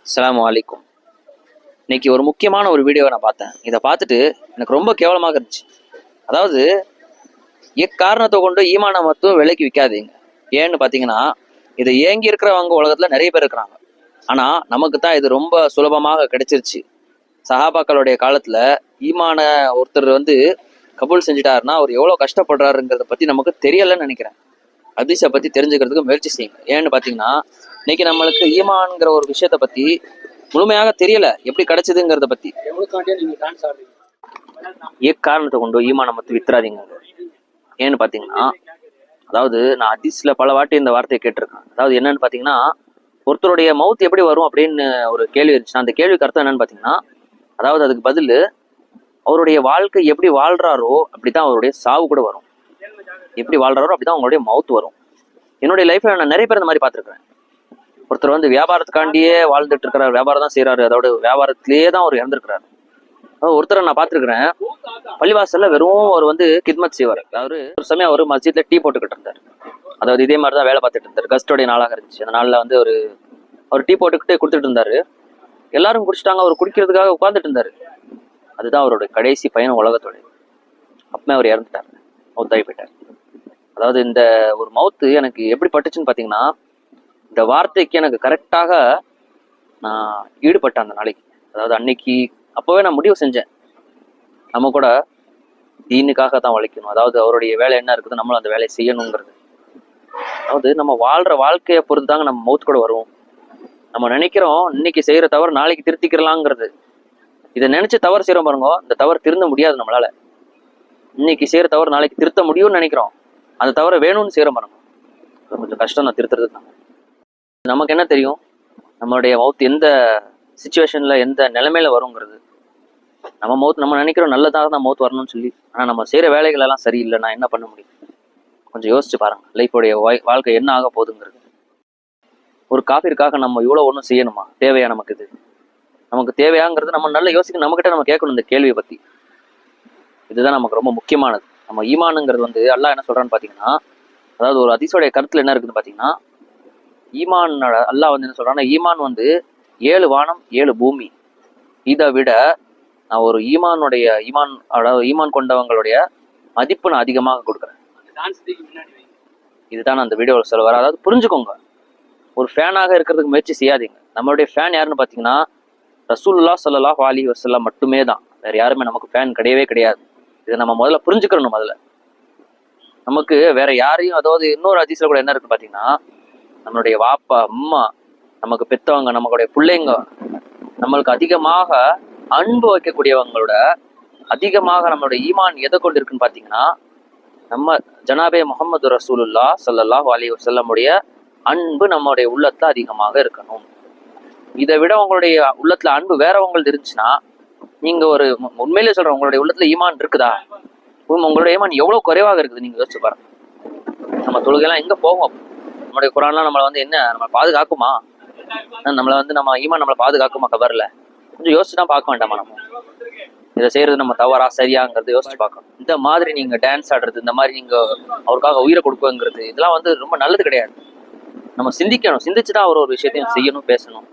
அஸ்ஸலாமு அலைக்கும். இன்னைக்கு ஒரு முக்கியமான ஒரு வீடியோவை நான் பார்த்தேன். இதை பார்த்துட்டு எனக்கு ரொம்ப கேவலமாக இருந்துச்சு. அதாவது எக்காரணத்தை கொண்டு ஈமானை மட்டும் விலைக்கு விற்காதீங்க. ஏன்னு பார்த்தீங்கன்னா, இதை ஏங்கி இருக்கிறவங்க உலகத்தில் நிறைய பேர் இருக்கிறாங்க. ஆனால் நமக்கு தான் இது ரொம்ப சுலபமாக கிடைச்சிருச்சு. சஹாபாக்களுடைய காலத்தில் ஈமான ஒருத்தர் கபூல் செஞ்சுட்டாருன்னா அவர் எவ்வளோ கஷ்டப்படுறாருங்கிறத பற்றி நமக்கு தெரியலைன்னு நினைக்கிறேன். ஹதீஸை பற்றி தெரிஞ்சுக்கிறதுக்கு முயற்சி செய்யுங்க. ஏன்னு பார்த்தீங்கன்னா, இன்னைக்கு நம்மளுக்கு ஈமான்ங்கிற ஒரு விஷயத்தை பற்றி முழுமையாக தெரியல, எப்படி கிடைச்சதுங்கிறத பத்தி. எக்காரணத்தை கொண்டு ஈமானை மட்டும் வித்துறாதீங்க. ஏன்னு பாத்தீங்கன்னா, அதாவது நான் ஹதீஸ்ல பல வாட்டி இந்த வார்த்தையை கேட்டிருக்கேன். அதாவது என்னன்னு பாத்தீங்கன்னா, ஒருத்தருடைய மவுத் எப்படி வரும் அப்படின்னு ஒரு கேள்வி இருந்துச்சுன்னா அந்த கேள்விக்கு அர்த்தம் என்னன்னு பாத்தீங்கன்னா, அதாவது அதுக்கு பதில் அவருடைய வாழ்க்கை எப்படி வாழ்றாரோ அப்படிதான் அவருடைய சாவு கூட வரும். எப்படி வாழ்றாரோ அப்படிதான் அவங்களுடைய மவுத் வரும். என்னுடைய லைஃப்ல நான் நிறைய பேர் இந்த மாதிரி பார்த்துருக்கேன். ஒருத்தர் வியாபாரத்துக்காண்டியே வாழ்ந்துட்டு இருக்கிறார், வியாபாரம் தான் செய்யறாரு, அதோட வியாபாரத்திலேயே தான் அவர் இறந்துருக்கிறாரு. ஒருத்தரை நான் பார்த்துருக்கிறேன், பள்ளிவாசல்ல வெறும் அவர் கித்மத் செய்வார். அவரு ஒரு சமயம் அவர் மஸ்ஜித்ல டீ போட்டுக்கிட்டு இருந்தார். அதாவது இதே மாதிரி தான் வேலை பார்த்துட்டு இருந்தார். கஸ்டோடைய நாளாக இருந்துச்சு. அந்த நாளில் அவர் டீ போட்டுக்கிட்டே கொடுத்துட்டு இருந்தாரு. எல்லாரும் குடிச்சிட்டாங்க, அவர் குடிக்கிறதுக்காக உட்கார்ந்துட்டு இருந்தாரு. அதுதான் அவருடைய கடைசி பயணம் உலகத்தோட. அப்பமே அவர் இறந்துட்டார், மவுத்தாகி போயிட்டார். அதாவது இந்த ஒரு மவுத்து எனக்கு எப்படி பட்டுச்சுன்னு பார்த்தீங்கன்னா, இந்த வார்த்தைக்கு எனக்கு கரெக்டாக நான் ஈடுபட்டேன் அந்த நாளைக்கு. அதாவது அன்னைக்கு அப்போவே நான் முடிவு செஞ்சேன், நம்ம கூட தீனுக்காக தான் உழைக்கணும். அதாவது அவருடைய வேலை என்ன இருக்குது, நம்மளும் அந்த வேலையை செய்யணுங்கிறது. அதாவது நம்ம வாழ்ற வாழ்க்கையை பொறுத்து தாங்க நம்ம மவுத் கூட வருவோம். நம்ம நினைக்கிறோம் இன்னைக்கு செய்யற தவறு நாளைக்கு திருத்திக்கிறலாங்கிறது. இதை நினைச்சு தவறு செய்யறோம் பாருங்க, இந்த தவறு திருந்த முடியாது நம்மளால. இன்னைக்கு செய்யற தவறு நாளைக்கு திருத்த முடியும்னு நினைக்கிறோம், அந்த தவறை வேணும்னு செய்யறோம் பாருங்க, கொஞ்சம் கஷ்டம் தான் திருத்துறது தான். நமக்கு என்ன தெரியும் நம்மளுடைய மவுத் எந்த சுச்சுவேஷன்ல எந்த நிலைமையில வருங்கிறது. நம்ம மவுத் நம்ம நினைக்கிறோம் நல்லதாக தான் மவுத் வரணும்னு சொல்லி, ஆனா நம்ம செய்யற வேலைகள் எல்லாம் சரியில்லை, நான் என்ன பண்ண முடியும்? கொஞ்சம் யோசிச்சு பாருங்க, லைஃபோடைய வாழ்க்கை என்ன ஆக போகுதுங்கிறது. ஒரு காஃபிற்காக நம்ம இவ்வளவு ஒன்றும் செய்யணுமா? தேவையா நமக்கு? இது நமக்கு தேவையாங்கிறது நம்ம நல்லா யோசிக்க, நம்மகிட்ட நம்ம கேட்கணும் இந்த கேள்வியை பத்தி. இதுதான் நமக்கு ரொம்ப முக்கியமானது. நம்ம ஈமானுங்கிறது அல்லாஹ் என்ன சொல்றான்னு பாத்தீங்கன்னா, அதாவது ஒரு ஹதீஸோடைய கருத்துல என்ன இருக்குன்னு பாத்தீங்கன்னா, ஈமான் அல்லாஹ் என்ன சொல்றான்னா, ஈமான் 7 வானம் 7 பூமி. இதை விட நான் ஒரு ஈமான் கொண்டவங்களுடைய மதிப்பு நான் அதிகமாக கொடுக்குறேன். இதுதான் அந்த வீடியோவில் சொல்ல வர. அதாவது புரிஞ்சுக்கோங்க, ஒரு ஃபேனாக இருக்கிறதுக்கு முயற்சி செய்யாதீங்க. நம்மளுடைய ஃபேன் யாருன்னு பார்த்தீங்கன்னா ரசூலுல்லாஹ் ஸல்லல்லாஹு அலைஹி வஸல்லம் மட்டுமே தான். வேற யாருமே நமக்கு ஃபேன் கிடையவே கிடையாது. இதை நம்ம முதல்ல புரிஞ்சுக்கிறணும். முதல்ல நமக்கு வேற யாரையும், அதாவது இன்னொரு ஹதீஸ்ல கூட என்ன இருக்கு பார்த்தீங்கன்னா, நம்மளுடைய வாப்பா அம்மா, நமக்கு பெத்தவங்க, நம்மளுடைய பிள்ளைங்க, நம்மளுக்கு அதிகமாக அன்பு வைக்கக்கூடியவங்களோட அதிகமாக நம்மளுடைய ஈமான் எதை கொண்டு இருக்குன்னு பார்த்தீங்கன்னா, நம்ம ஜனாபே முஹம்மது ரசூலுல்லாஹ் ஸல்லல்லாஹு அலைஹி வஸல்லமுடைய அன்பு நம்மளுடைய உள்ளத்துல அதிகமாக இருக்கணும். இதை விட உங்களுடைய உள்ளத்துல அன்பு வேறவங்களுக்கு இருந்துச்சுன்னா, நீங்க ஒரு உண்மையிலே சொல்றேன், உங்களுடைய உள்ளத்துல ஈமான் இருக்குதா? உங்களுடைய ஈமான் எவ்வளவு குறைவாக இருக்குது நீங்க யோசிச்சு பாருங்க. நம்ம தொழுகைலாம் எங்க போகும்? நம்மளுடைய குரான்லாம் நம்மளை என்ன நம்மளை பாதுகாக்குமா? நம்ம ஈமான் நம்மளை பாதுகாக்குமா? கபர்ல கொஞ்சம் யோசிச்சு தான் பார்க்க வேண்டாமா? நம்ம இதை செய்யறது நம்ம தவறா சரியாங்கிறது யோசிச்சு பார்க்கணும். இந்த மாதிரி நீங்க டான்ஸ் ஆடுறது, இந்த மாதிரி நீங்க அவருக்காக உயிரை கொடுக்குங்கிறது, இதெல்லாம் ரொம்ப நல்லது கிடையாது. நம்ம சிந்திக்கணும், சிந்திச்சுதான் அவர் ஒரு விஷயத்தையும் செய்யணும், பேசணும்.